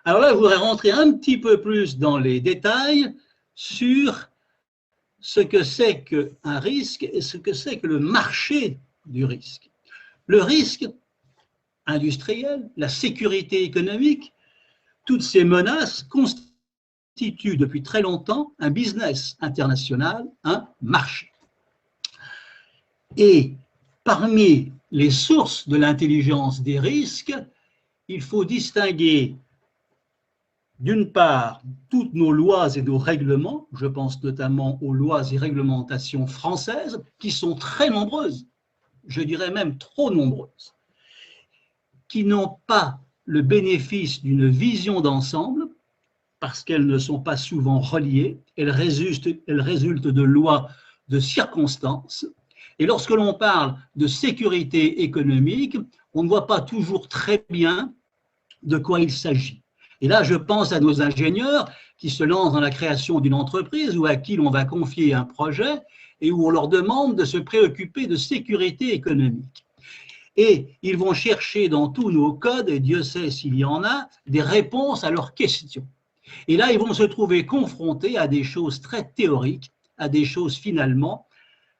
Alors là, je voudrais rentrer un petit peu plus dans les détails sur ce que c'est qu'un risque et ce que c'est que le marché du risque. Le risque industriel, la sécurité économique, toutes ces menaces constituent depuis très longtemps un business international, un marché. Et parmi les sources de l'intelligence des risques, il faut distinguer d'une part toutes nos lois et nos règlements, je pense notamment aux lois et réglementations françaises, qui sont très nombreuses, je dirais même trop nombreuses, qui n'ont pas le bénéfice d'une vision d'ensemble, parce qu'elles ne sont pas souvent reliées, elles résultent de lois de circonstances. Et lorsque l'on parle de sécurité économique, on ne voit pas toujours très bien de quoi il s'agit. Et là, je pense à nos ingénieurs qui se lancent dans la création d'une entreprise ou à qui l'on va confier un projet et où on leur demande de se préoccuper de sécurité économique. Et ils vont chercher dans tous nos codes, et Dieu sait s'il y en a, des réponses à leurs questions. Et là, ils vont se trouver confrontés à des choses très théoriques, à des choses finalement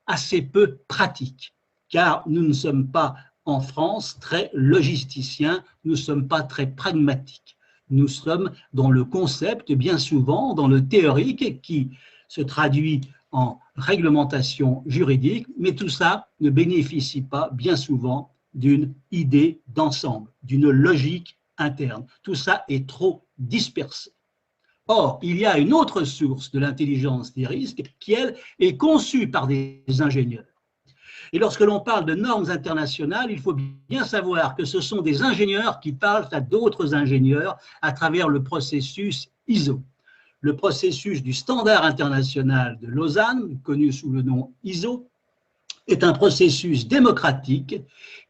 assez peu pratiques, car nous ne sommes pas en France très logisticiens, nous ne sommes pas très pragmatiques. Nous sommes dans le concept, bien souvent, dans le théorique qui se traduit en réglementation juridique, mais tout ça ne bénéficie pas, bien souvent, d'une idée d'ensemble, d'une logique interne. Tout ça est trop dispersé. Or, il y a une autre source de l'intelligence des risques qui, elle, est conçue par des ingénieurs. Et lorsque l'on parle de normes internationales, il faut bien savoir que ce sont des ingénieurs qui parlent à d'autres ingénieurs à travers le processus ISO. Le processus du standard international de Lausanne, connu sous le nom ISO, est un processus démocratique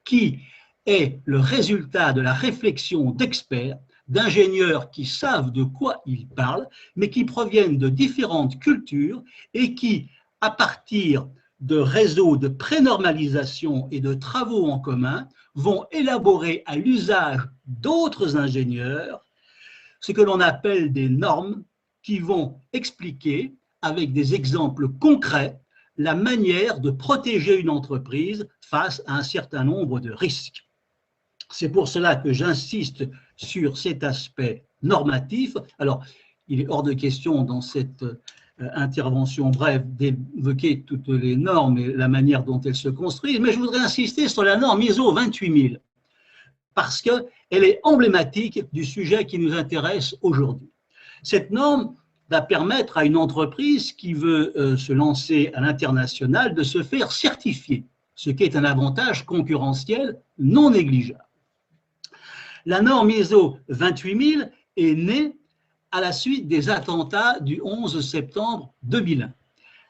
qui est le résultat de la réflexion d'experts, d'ingénieurs qui savent de quoi ils parlent, mais qui proviennent de différentes cultures et qui, à partir de réseaux de prénormalisation et de travaux en commun, vont élaborer à l'usage d'autres ingénieurs ce que l'on appelle des normes qui vont expliquer, avec des exemples concrets, la manière de protéger une entreprise face à un certain nombre de risques. C'est pour cela que j'insiste sur cet aspect normatif. Alors, il est hors de question dans cette intervention brève d'évoquer toutes les normes et la manière dont elles se construisent, mais je voudrais insister sur la norme ISO 28000 parce qu'elle est emblématique du sujet qui nous intéresse aujourd'hui. Cette norme va permettre à une entreprise qui veut se lancer à l'international de se faire certifier, ce qui est un avantage concurrentiel non négligeable. La norme ISO 28000 est née à la suite des attentats du 11 septembre 2001.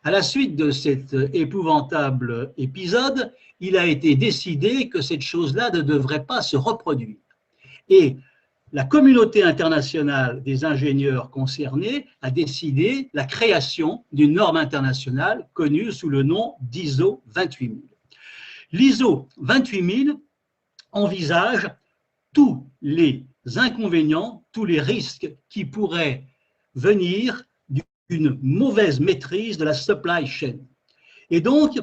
À la suite de cet épouvantable épisode, il a été décidé que cette chose-là ne devrait pas se reproduire. Et la communauté internationale des ingénieurs concernés a décidé la création d'une norme internationale connue sous le nom d'ISO 28000. L'ISO 28000 envisage tous les inconvénients, tous les risques qui pourraient venir d'une mauvaise maîtrise de la supply chain. Et donc,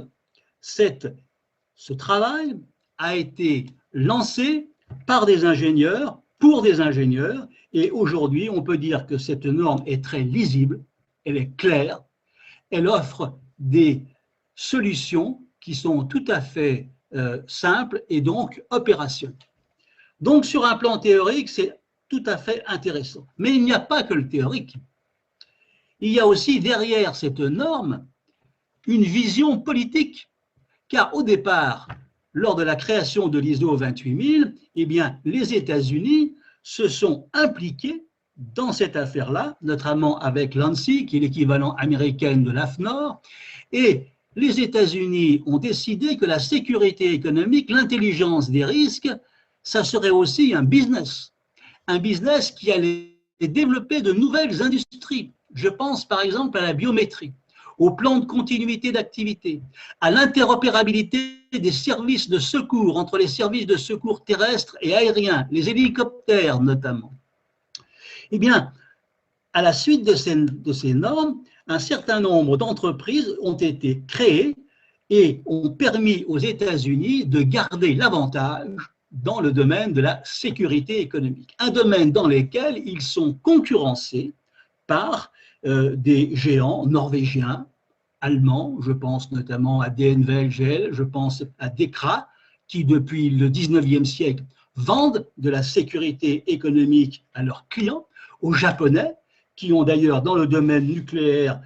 ce travail a été lancé par des ingénieurs, pour des ingénieurs, et aujourd'hui, on peut dire que cette norme est très lisible, elle est claire, elle offre des solutions qui sont tout à fait simples et donc opérationnelles. Donc, sur un plan théorique, c'est tout à fait intéressant. Mais il n'y a pas que le théorique. Il y a aussi derrière cette norme une vision politique. Car au départ, lors de la création de l'ISO 28000, eh bien, les États-Unis se sont impliqués dans cette affaire-là, notamment avec l'ANSI, qui est l'équivalent américain de l'AFNOR, et les États-Unis ont décidé que la sécurité économique, l'intelligence des risques, ça serait aussi un business qui allait développer de nouvelles industries. Je pense par exemple à la biométrie, au plan de continuité d'activité, à l'interopérabilité des services de secours entre les services de secours terrestres et aériens, les hélicoptères notamment. Eh bien, à la suite de ces normes, un certain nombre d'entreprises ont été créées et ont permis aux États-Unis de garder l'avantage dans le domaine de la sécurité économique, un domaine dans lequel ils sont concurrencés par des géants norvégiens, allemands, je pense notamment à DNV GL, je pense à DEKRA, qui depuis le 19e siècle vendent de la sécurité économique à leurs clients, aux Japonais, qui ont d'ailleurs dans le domaine nucléaire,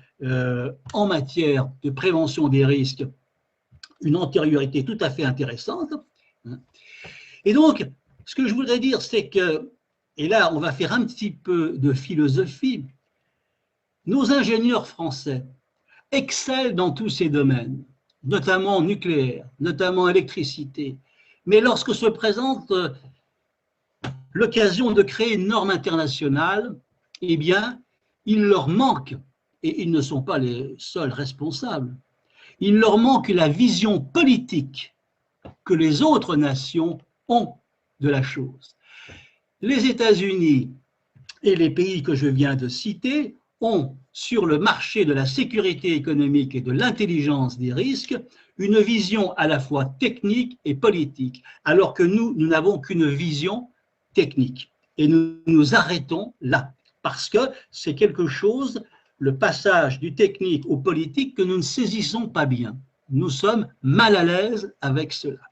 en matière de prévention des risques, une antériorité tout à fait intéressante. Et donc, ce que je voudrais dire, c'est que, et là on va faire un petit peu de philosophie, nos ingénieurs français excellent dans tous ces domaines, notamment nucléaire, notamment électricité, mais lorsque se présente l'occasion de créer une norme internationale, eh bien, il leur manque, et ils ne sont pas les seuls responsables, il leur manque la vision politique que les autres nations ont de la chose. Les États-Unis et les pays que je viens de citer ont, sur le marché de la sécurité économique et de l'intelligence des risques, une vision à la fois technique et politique, alors que nous n'avons qu'une vision technique. Et nous nous arrêtons là, parce que c'est quelque chose, le passage du technique au politique, que nous ne saisissons pas bien. Nous sommes mal à l'aise avec cela.